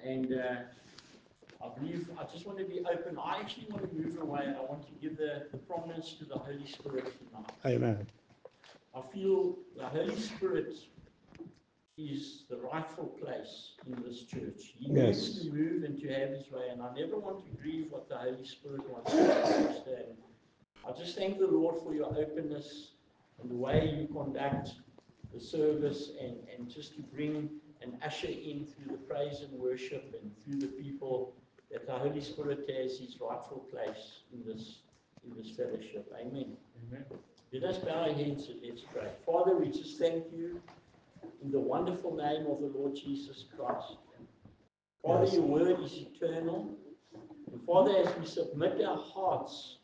And I believe I just want to be open. I actually want to move away. I want to give the prominence to the Holy Spirit tonight. Amen. I feel the Holy Spirit is the rightful place in this church. He needs to move and to have his way. And I never want to grieve what the Holy Spirit wants to understand. I just thank the Lord for your openness and the way you conduct the service and just to bring and usher in through the praise and worship and through the people that the Holy Spirit has his rightful place in this fellowship. Amen. Amen. Let us bow our heads and let's pray. Father, we just thank you in the wonderful name of the Lord Jesus Christ. Father, your word is eternal. And Father, as we submit our hearts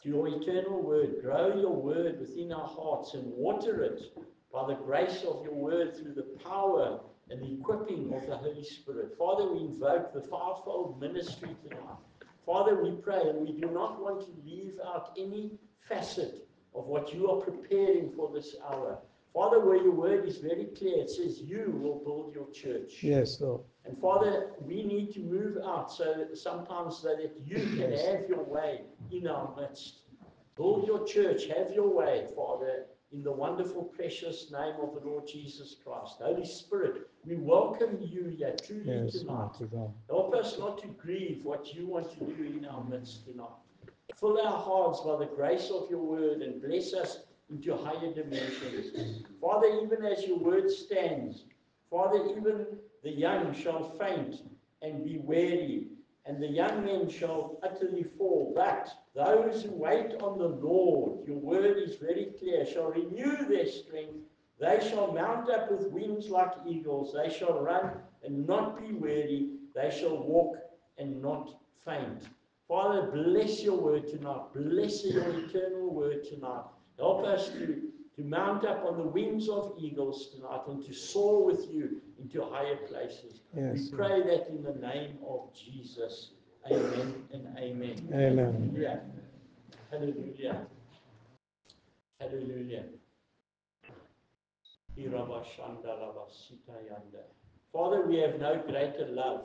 to your eternal word, grow your word within our hearts and water it by the grace of your word through the power and the equipping of the Holy Spirit. Father, we invoke the fivefold ministry tonight. Father, we pray, and we do not want to leave out any facet of what you are preparing for this hour. Father, where your word is very clear, it says you will build your church. Yes, Lord. And Father, we need to move out sometimes so that you can have your way in our midst. Build your church, have your way, Father, in the wonderful, precious name of the Lord Jesus Christ. Holy Spirit, we welcome you here truly tonight. Help us not to grieve what you want to do in our midst tonight. Fill our hearts by the grace of your word and bless us into higher dimensions. Father, even as your word stands, Father, even the young shall faint and be weary, and the young men shall utterly fall. But those who wait on the Lord, your word is very clear, shall renew their strength. They shall mount up with wings like eagles. They shall run and not be weary. They shall walk and not faint. Father, bless your word tonight. Bless your eternal word tonight. Help us to mount up on the wings of eagles tonight and to soar with you into higher places. Yes, we pray that in the name of Jesus. Amen and amen. Amen. Hallelujah. Hallelujah. Hallelujah. Father, we have no greater love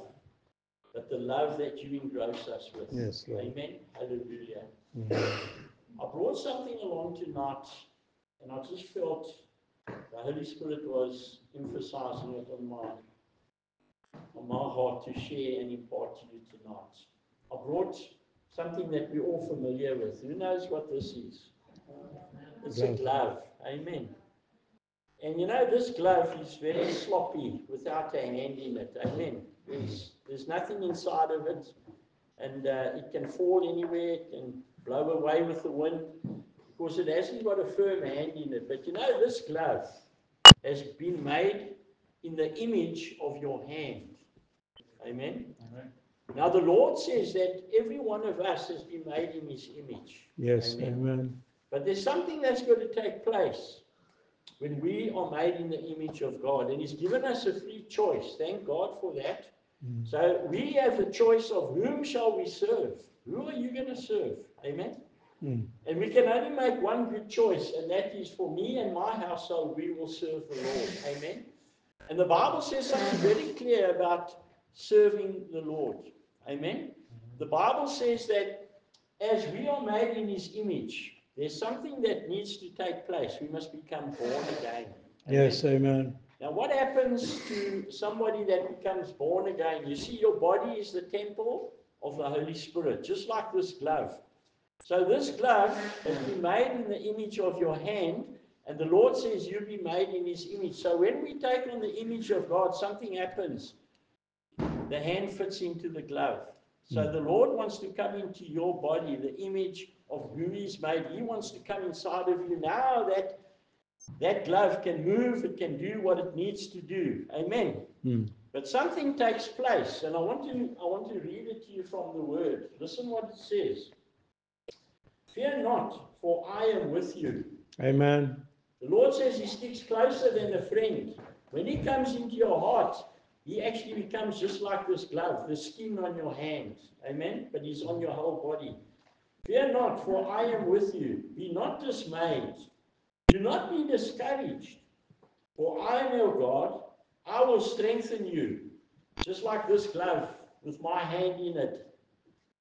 but the love that you engross us with. Yes, Lord. Amen. Hallelujah. Amen. I brought something along tonight, and I just felt the Holy Spirit was emphasizing it on my heart to share and impart to you tonight. I brought something that we're all familiar with. Who knows what this is? It's a glove. Amen. And you know, this glove is very sloppy without a hand in it. Amen. There's nothing inside of it, and it can fall anywhere. It can blow away with the wind because it hasn't got a firm hand in it. But you know, this glove has been made in the image of your hand. Amen. Amen. Now the Lord says that every one of us has been made in his image. Yes, Amen. amen. But there's something that's going to take place when we are made in the image of God. And he's given us a free choice. Thank God for that. So we have the choice of whom shall we serve? Who are you going to serve? Amen. And we can only make one good choice, and that is for me and my household, we will serve the Lord. Amen. And the Bible says something very clear about serving the Lord. Amen. The Bible says that as we are made in his image, there's something that needs to take place. We must become born again. Amen? Yes, amen. Now, what happens to somebody that becomes born again? You see, your body is the temple of the Holy Spirit, just like this glove. So this glove has been made in the image of your hand, and the Lord says you'll be made in his image. So when we take on the image of God, something happens. The hand fits into the glove. So the Lord wants to come into your body, the image of who he's made. He wants to come inside of you. Now that glove can move, it can do what it needs to do. Amen. But something takes place, and I want to read it to you from the word. Listen what it says. Fear not, for I am with you. Amen. The Lord says he sticks closer than a friend. When he comes into your heart, he actually becomes just like this glove, the skin on your hand. Amen? But he's on your whole body. Fear not, for I am with you. Be not dismayed. Do not be discouraged. For I am your God. I will strengthen you. just like this glove with my hand in it.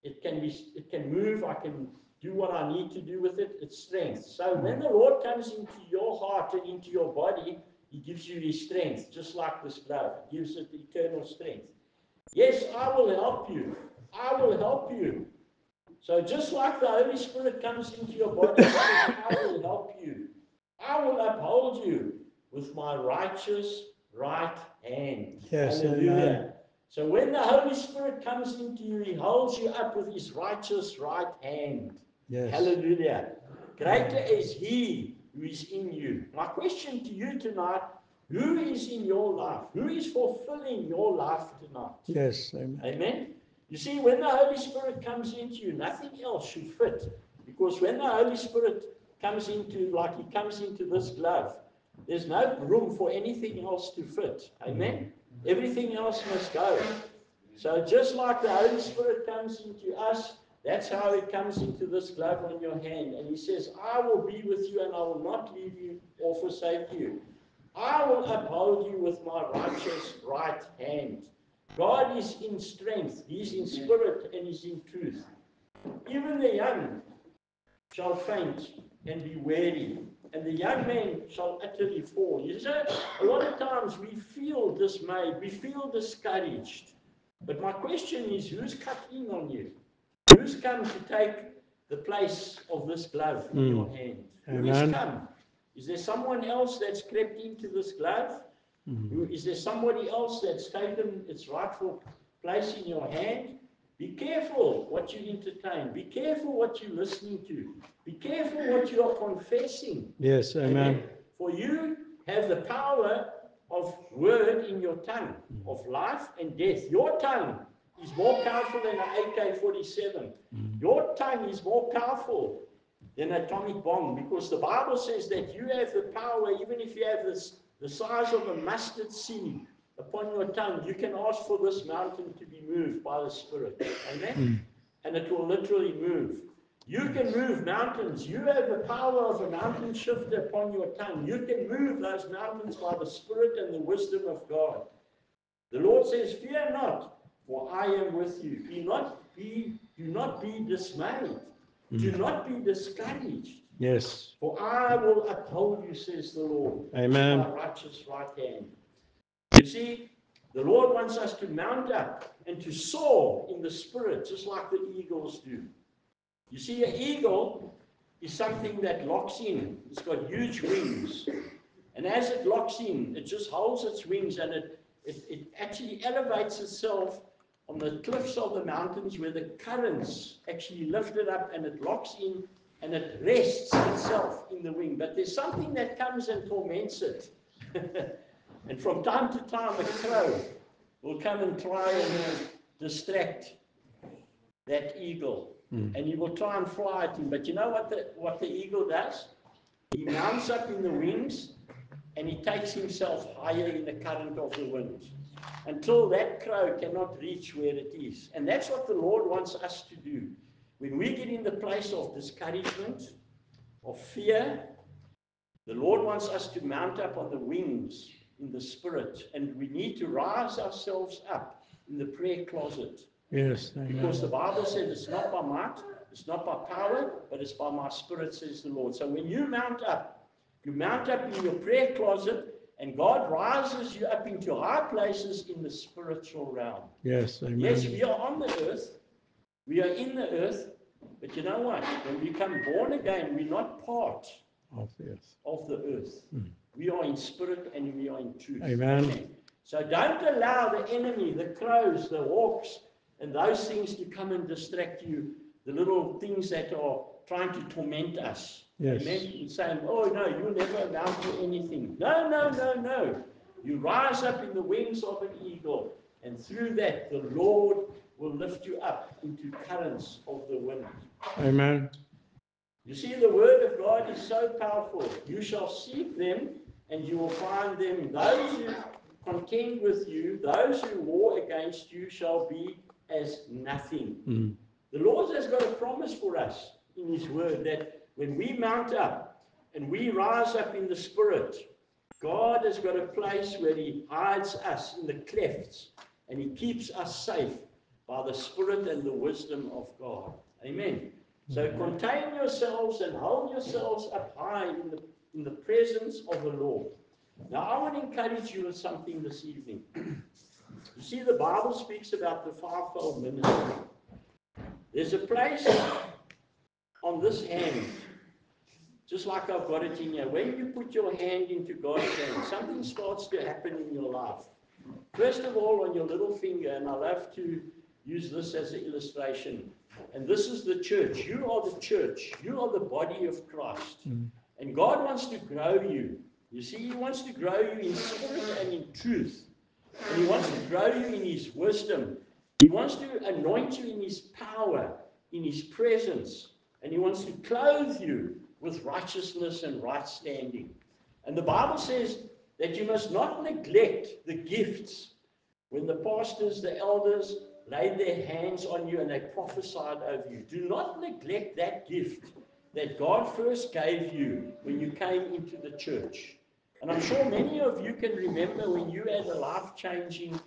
It can move. I can do what I need to do with it. It's strength. So when the Lord comes into your heart and into your body, He gives you His strength, just like this glove. He gives it eternal strength. Yes, I will help you. I will help you. So just like the Holy Spirit comes into your body, He says, I will help you. I will uphold you with my righteous right hand. Yes, Hallelujah. amen. So when the Holy Spirit comes into you, He holds you up with His righteous right hand. Yes. Hallelujah. Greater is He who is in you. My question to you tonight, who is in your life? Who is fulfilling your life tonight? Yes, amen. Amen. You see, when the Holy Spirit comes into you, nothing else should fit. Because when the Holy Spirit comes into, like He comes into this glove, there's no room for anything else to fit. Amen. Everything else must go. So just like the Holy Spirit comes into us, that's how He comes into this glove on your hand. And He says, I will be with you and I will not leave you or forsake you. I will uphold you with my righteous right hand. God is in strength, He's in spirit, and He's in truth. Even the young shall faint and be weary, and the young man shall utterly fall. You know, a lot of times we feel dismayed, we feel discouraged. But my question is, who's cut in on you? Who's come to take the place of this glove in your hand? Who has come? Is there someone else that's crept into this glove? Is there somebody else that's taken its rightful place in your hand? Be careful what you entertain. Be careful what you're listening to. Be careful what you are confessing. Yes, amen. For you have the power of word in your tongue, of life and death. Your tongue is more powerful than an AK-47. Your tongue is more powerful than an atomic bomb, because the Bible says that you have the power, even if you have the size of a mustard seed upon your tongue, you can ask for this mountain to be moved by the Spirit. Amen? And it will literally move. You can move mountains. You have the power of a mountain shifter upon your tongue. You can move those mountains by the Spirit and the wisdom of God. The Lord says, fear not, for I am with you. Do not be dismayed. Do not be discouraged. Yes. For I will uphold you, says the Lord, Amen. with my righteous right hand. You see, the Lord wants us to mount up and to soar in the Spirit, just like the eagles do. You see, an eagle is something that locks in. It's got huge wings. And as it locks in, it just holds its wings, and it actually elevates itself on the cliffs of the mountains where the currents actually lift it up, and it locks in and it rests itself in the wing. But there's something that comes and torments it. And from time to time, a crow will come and try and distract that eagle. And he will try and fly at him. But you know what the eagle does? He mounts up in the wings and he takes himself higher in the current of the wind until that crow cannot reach where it is. And that's what the Lord wants us to do. When we get in the place of discouragement, of fear, the Lord wants us to mount up on the wings in the Spirit. And we need to rise ourselves up in the prayer closet. Yes, amen. Because the Bible says it's not by might, it's not by power, but it's by my Spirit, says the Lord. So when you mount up in your prayer closet, and God rises you up into high places in the spiritual realm. Yes, amen. Yes, we are on the earth, we are in the earth, but you know what? When we become born again, we're not part Of the earth. of the earth. We are in spirit and we are in truth. Amen. Okay? So don't allow the enemy, the crows, the hawks, and those things to come and distract you, the little things that are trying to torment us. Yes. Amen. And saying, oh no, you'll never amount to anything. No, no, no, no. You rise up in the wings of an eagle, and through that the Lord will lift you up into currents of the wind. Amen. You see, the word of God is so powerful. You shall seek them, and you will find them. Those who contend with you, those who war against you, shall be as nothing. The Lord has got a promise for us in His word that when we mount up and we rise up in the Spirit, God has got a place where He hides us in the clefts and he keeps us safe by the Spirit and the wisdom of God. Amen. So contain yourselves and hold yourselves up high in the presence of the Lord. Now, I want to encourage you with something this evening. You see, the Bible speaks about the fivefold ministry. There's a place on this hand, just like I've got it in here. When you put your hand into God's hand, something starts to happen in your life. First of all, on your little finger, and I love to use this as an illustration. And this is the church. You are the church. You are the body of Christ. And God wants to grow you. You see, he wants to grow you in spirit and in truth. And he wants to grow you in his wisdom. He wants to anoint you in his power, in his presence. And he wants to clothe you with righteousness and right standing. And the Bible says that you must not neglect the gifts. When the pastors, the elders laid their hands on you and they prophesied over you, do not neglect that gift that God first gave you when you came into the church. And I'm sure many of you can remember when you had a life-changing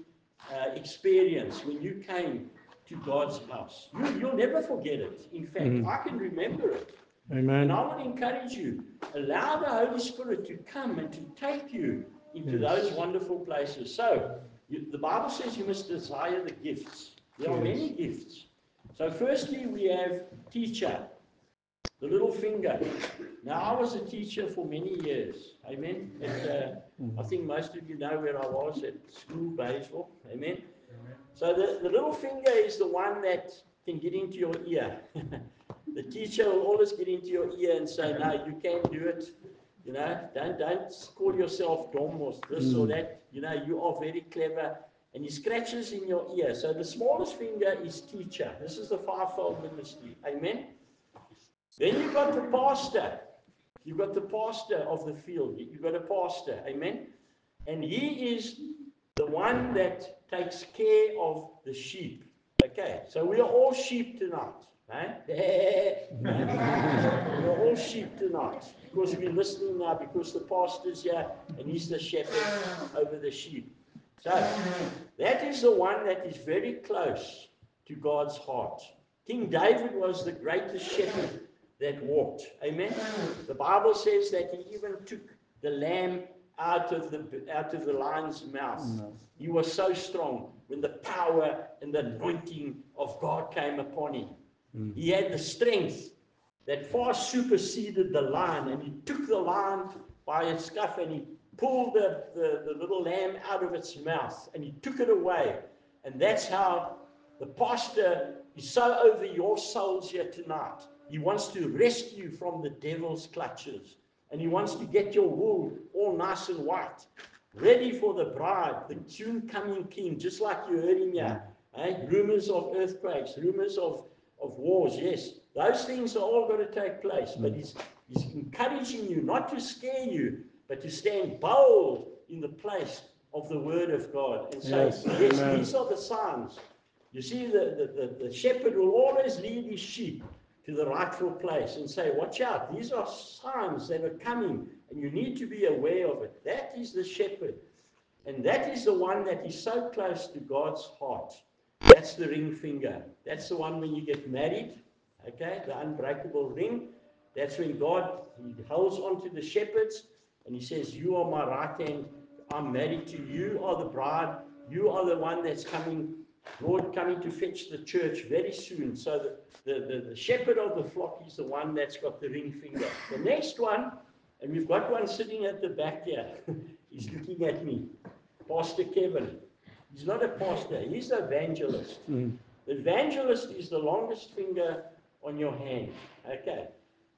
experience, when you came to God's house. You'll never forget it. In fact, I can remember it. Amen. And I would encourage you, allow the Holy Spirit to come and to take you into those wonderful places. So, the Bible says you must desire the gifts. There are many gifts. So firstly, we have teacher, the little finger. Now, I was a teacher for many years. Amen. I think most of you know where I was at school, Baysville. Amen. So the little finger is the one that can get into your ear. The teacher will always get into your ear and say, no, you can't do it. You know, don't call yourself dumb or this or that. You know, you are very clever. And he scratches in your ear. So the smallest finger is teacher. This is the fivefold ministry. Amen. Then you've got the pastor. You've got the pastor of the field. You've got a pastor. Amen. And he is the one that takes care of the sheep. Okay. So we are all sheep tonight. Right? We're all sheep tonight. Because we're listening now, because the pastor's here and he's the shepherd over the sheep. So, that is the one that is very close to God's heart. King David was the greatest shepherd that walked. Amen? The Bible says that he even took the lamb out of the lion's mouth. He was so strong when the power and the anointing of God came upon him. He had the strength that far superseded the lion, and he took the lion by its scuff and he pulled the little lamb out of its mouth and he took it away. And that's how the pastor is so over your souls here tonight. He wants to rescue you from the devil's clutches, and he wants to get your wool all nice and white, ready for the bride, the soon coming king, just like you heard him here. Rumors of earthquakes, rumors of wars, yes, those things are all going to take place, but he's encouraging you not to scare you, but to stand bold in the place of the word of God and say, yes, these are the signs. You see, the shepherd will always lead his sheep to the rightful place and say, watch out, these are signs that are coming and you need to be aware of it. That is the shepherd. And that is the one that is so close to God's heart. That's the ring finger. That's the one when you get married, okay, the unbreakable ring. That's when God, he holds on to the shepherds and he says, you are my right hand, I'm married to you, are the bride, you are the one that's coming, Lord, coming to fetch the church very soon. So the shepherd of the flock is the one that's got the ring finger. The next one, and we've got one sitting at the back here, he's looking at me, Pastor Kevin. He's not a pastor, he's an evangelist. The evangelist is the longest finger on your hand, okay?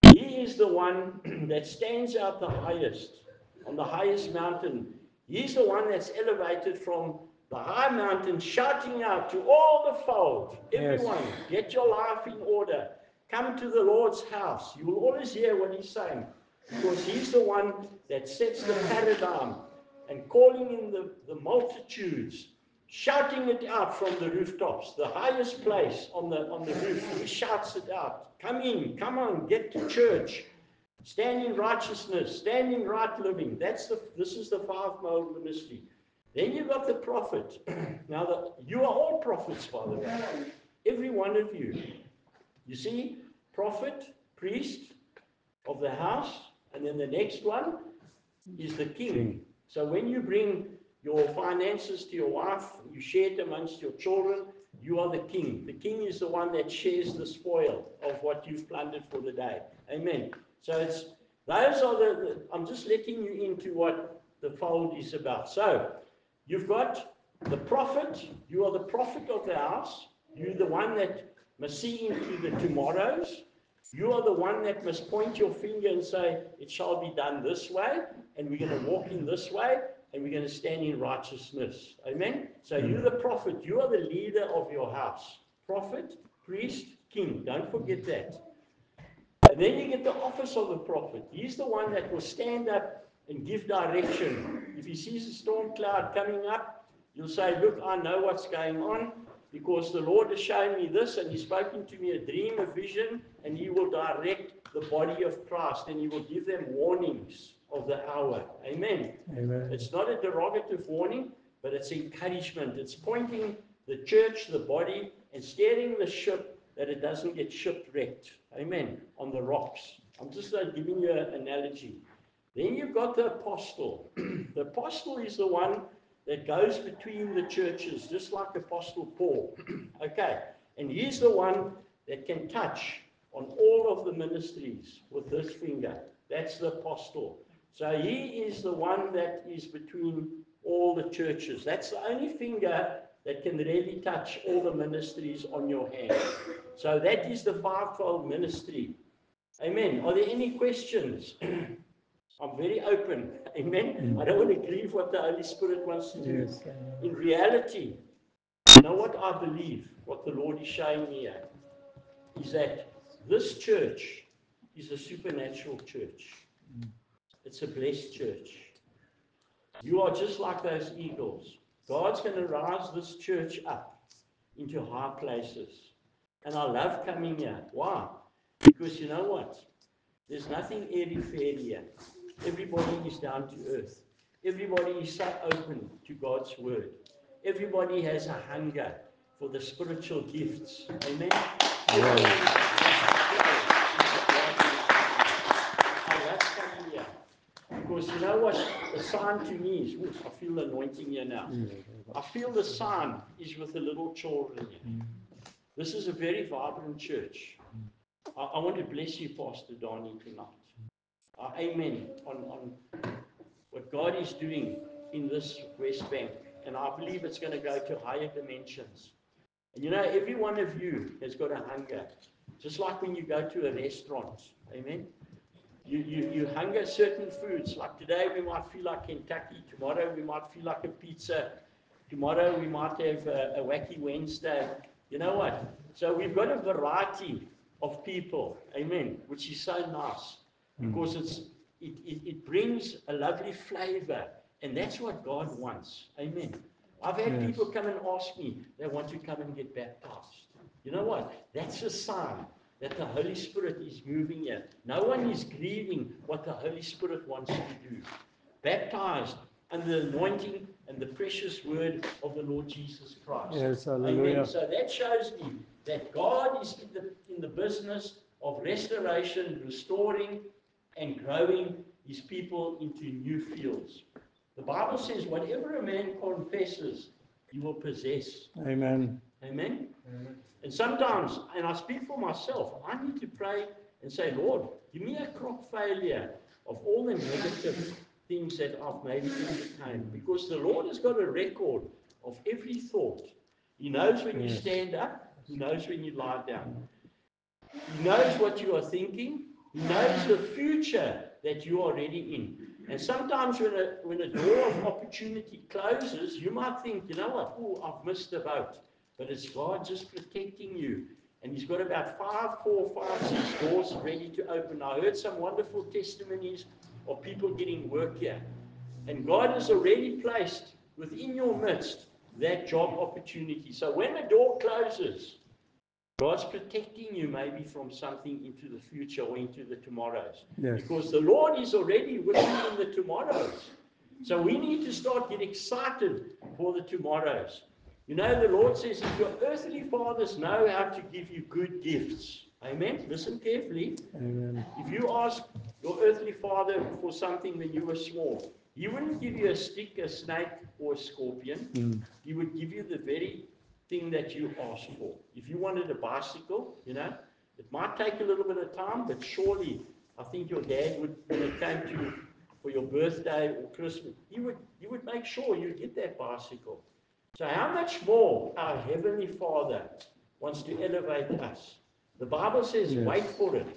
He is the one that stands out the highest, on the highest mountain. He's the one that's elevated from the high mountain, shouting out to all the fold, everyone, get your life in order. Come to the Lord's house. You will always hear what he's saying, because he's the one that sets the paradigm and calling in the multitudes, shouting it out from the rooftops, the highest place on the roof. He shouts it out. Come in, come on, get to church. Stand in righteousness, stand in right living. This is the fivefold ministry. Then you've got the prophet. Now, you are all prophets, by the way. Every one of you. You see, prophet, priest of the house, and then the next one is the king. So when you bring your finances to your wife, you share it amongst your children, you are the king. The king is the one that shares the spoil of what you've plundered for the day. Amen. So those are I'm just letting you into what the fold is about. So you've got the prophet, you are the prophet of the house, you're the one that must see into the tomorrows. You are the one that must point your finger and say, it shall be done this way, and we're going to walk in this way, and we're going to stand in righteousness. Amen? So you're the prophet. You are the leader of your house. Prophet, priest, king. Don't forget that. And then you get the office of the prophet. He's the one that will stand up and give direction. If he sees a storm cloud coming up, you'll say, look, I know what's going on, because the Lord has shown me this, and he's spoken to me a dream, a vision, and he will direct the body of Christ, and he will give them warnings of the hour. Amen. Amen. It's not a derogative warning, but it's encouragement. It's pointing the church, the body, and steering the ship that it doesn't get shipwrecked. Amen. On the rocks. I'm just giving you an analogy. Then you've got the apostle. The apostle is the one that goes between the churches, just like Apostle Paul. Okay, and he's the one that can touch on all of the ministries with his finger. That's the apostle. So he is the one that is between all the churches. That's the only finger that can really touch all the ministries on your hand. So that is the fivefold ministry. Amen. Are there any questions? I'm very open. Amen. I don't want to grieve what the Holy Spirit wants to do. Yes. In reality, you know what I believe, what the Lord is showing me here, is that this church is a supernatural church. It's a blessed church. You are just like those eagles. God's going to rise this church up into high places. And I love coming here. Why? Because you know what? There's nothing airy-fairy here. Everybody is down to earth. Everybody is so open to God's word. Everybody has a hunger for the spiritual gifts. Amen? Everybody I love coming here. Because you know what? The sign to me is, I feel the anointing here now. I feel the sign is with the little children here. This is a very vibrant church. I want to bless you, Pastor Donnie, tonight. Amen on what God is doing in this West Bank. And I believe it's going to go to higher dimensions. And you know, every one of you has got a hunger. Just like when you go to a restaurant. Amen. You hunger certain foods. Like today we might feel like Kentucky. Tomorrow we might feel like a pizza. Tomorrow we might have a wacky Wednesday. You know what? So we've got a variety of people. Amen. Which is so nice. Because it brings a lovely flavor. And that's what God wants. Amen. I've had people come and ask me, they want to come and get baptized. You know what? That's a sign that the Holy Spirit is moving here. No one is grieving what the Holy Spirit wants to do. Baptized under the anointing and the precious word of the Lord Jesus Christ. Yes, hallelujah. Amen. So that shows me that God is in the business of restoration, restoring, and growing his people into new fields. The Bible says, whatever a man confesses, he will possess. Amen. Amen? And sometimes, and I speak for myself, I need to pray and say, Lord, give me a crop failure of all the negative things that I've maybe entertained. Because the Lord has got a record of every thought. He knows when you stand up. He knows when you lie down. He knows what you are thinking. He knows the future that you are already in. And sometimes when a door of opportunity closes, you might think, you know what, oh, I've missed the boat. But it's God just protecting you. And he's got about 6 doors ready to open. I heard some wonderful testimonies of people getting work here. And God has already placed within your midst that job opportunity. So when a door closes, God's protecting you maybe from something into the future or into the tomorrows. Yes. Because the Lord is already with you in the tomorrows. So we need to start getting excited for the tomorrows. You know, the Lord says, if your earthly fathers know how to give you good gifts, amen? Listen carefully. Amen. If you ask your earthly father for something when you were small, he wouldn't give you a stick, a snake, or a scorpion. Mm. He would give you the very thing that you asked for. If you wanted a bicycle, you know, it might take a little bit of time, but surely I think your dad would, when it came to for your birthday or Christmas, he would make sure you get that bicycle. So how much more our Heavenly Father wants to elevate us. The Bible says, Yes. wait for it.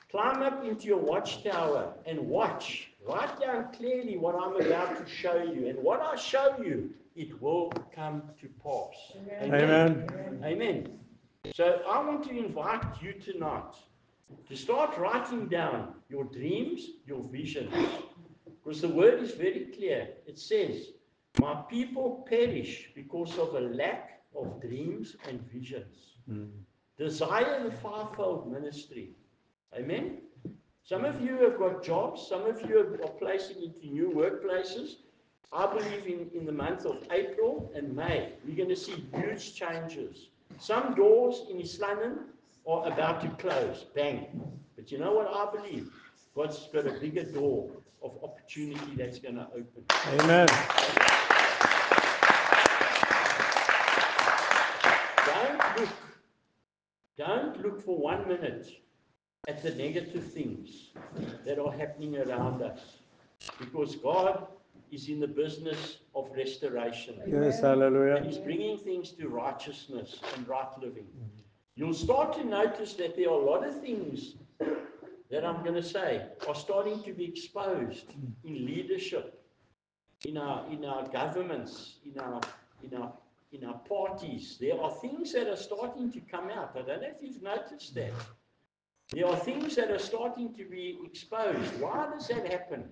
Climb up into your watchtower and watch. Write down clearly what I'm about to show you. And what I show you, it will come to pass. Amen. Amen. So I want to invite you tonight to start writing down your dreams, your visions. Because the word is very clear. It says, my people perish because of a lack of dreams and visions. Mm. Desire the fivefold ministry. Amen. Some of you have got jobs. Some of you are placing into new workplaces. I believe in the month of April and May, we're going to see huge changes. Some doors in East London are about to close. Bang. But you know what I believe? God's got a bigger door of opportunity that's going to open. Amen. Don't look for 1 minute at the negative things that are happening around us, because God is in the business of restoration. Yes, hallelujah. And He's bringing things to righteousness and right living. You'll start to notice that there are a lot of things that I'm going to say are starting to be exposed in leadership, in our governments, in our parties. There are things that are starting to come out. I don't know if you've noticed that. There are things that are starting to be exposed. Why does that happen?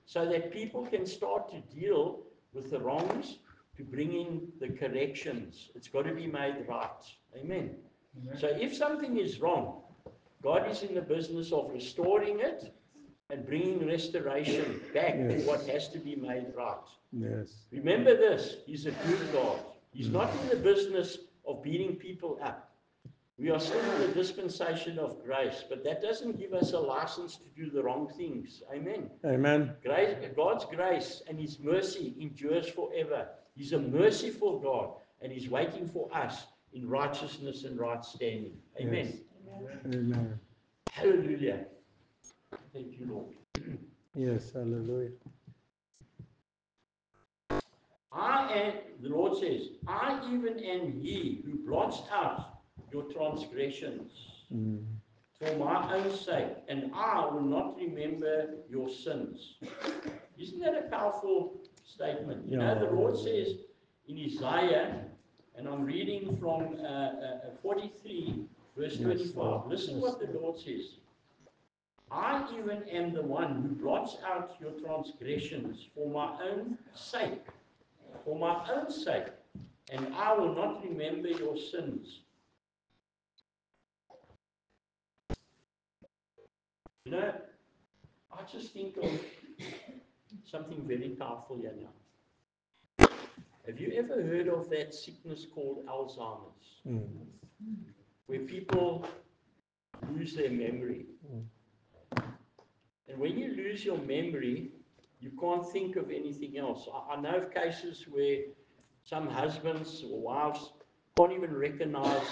So that people can start to deal with the wrongs, to bring in the corrections. It's got to be made right. Amen. So if something is wrong, God is in the business of restoring it and bringing restoration back to what has to be made right. Yes. Remember this, He's a good God. He's not in the business of beating people up. We are still in the dispensation of grace, but that doesn't give us a license to do the wrong things. Amen. Amen. Grace, God's grace and His mercy endures forever. He's a merciful God, and He's waiting for us in righteousness and right standing. Amen. Yes. Amen. Hallelujah. Thank you, Lord. Yes, hallelujah. The Lord says, I even am He who blots out your transgressions for my own sake, and I will not remember your sins. Isn't that a powerful statement? You know, the Lord says in Isaiah, and I'm reading from 43, verse 25. Listen what the Lord says. I even am the one who blots out your transgressions for my own sake. For my own sake. And I will not remember your sins. You know, I just think of something very powerful here now. Have you ever heard of that sickness called Alzheimer's? Where people lose their memory. And when you lose your memory, you can't think of anything else. I know of cases where some husbands or wives can't even recognize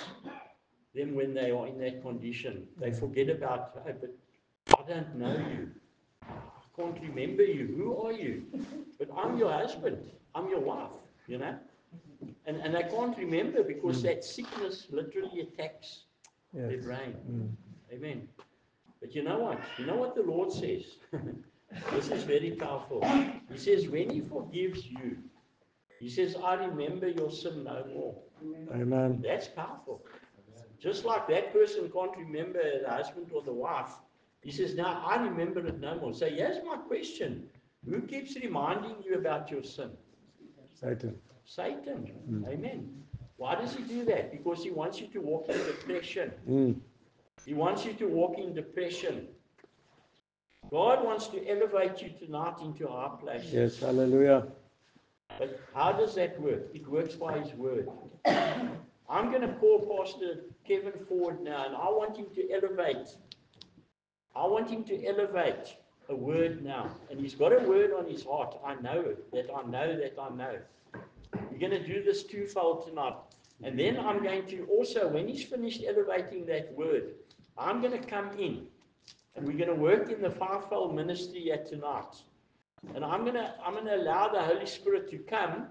them when they are in that condition. They forget about, oh, but I don't know you. I can't remember you. Who are you? But I'm your husband. I'm your wife, you know. And they can't remember because that sickness literally attacks their brain. Amen. But you know what? You know what the Lord says? This is very powerful. He says, when He forgives you, He says, I remember your sin no more. Amen. That's powerful. Just like that person can't remember the husband or the wife, He says, now I remember it no more. So here's my question. Who keeps reminding you about your sin? Satan. Satan. Amen. Why does he do that? Because he wants you to walk in depression. He wants you to walk in depression. God wants to elevate you tonight into our place. Yes, hallelujah. But how does that work? It works by His word. I'm going to call Pastor Kevin forward now, and I want him to elevate. I want him to elevate a word now. And he's got a word on his heart. I know that I know that I know. We're going to do this twofold tonight. And then I'm going to also, when he's finished elevating that word, I'm going to come in. And we're going to work in the fivefold ministry at tonight. And I'm going to allow the Holy Spirit to come.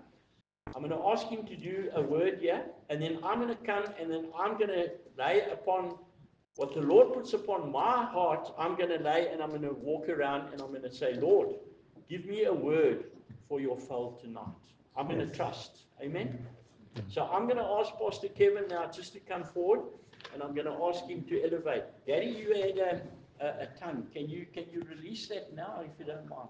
I'm going to ask him to do a word here. And then I'm going to come and then I'm going to lay upon what the Lord puts upon my heart. I'm going to lay and I'm going to walk around and I'm going to say, Lord, give me a word for your fold tonight. I'm going to trust. Amen. So I'm going to ask Pastor Kevin now just to come forward. And I'm going to ask him to elevate. Daddy, you had a tongue. Can you release that now, if you don't mind?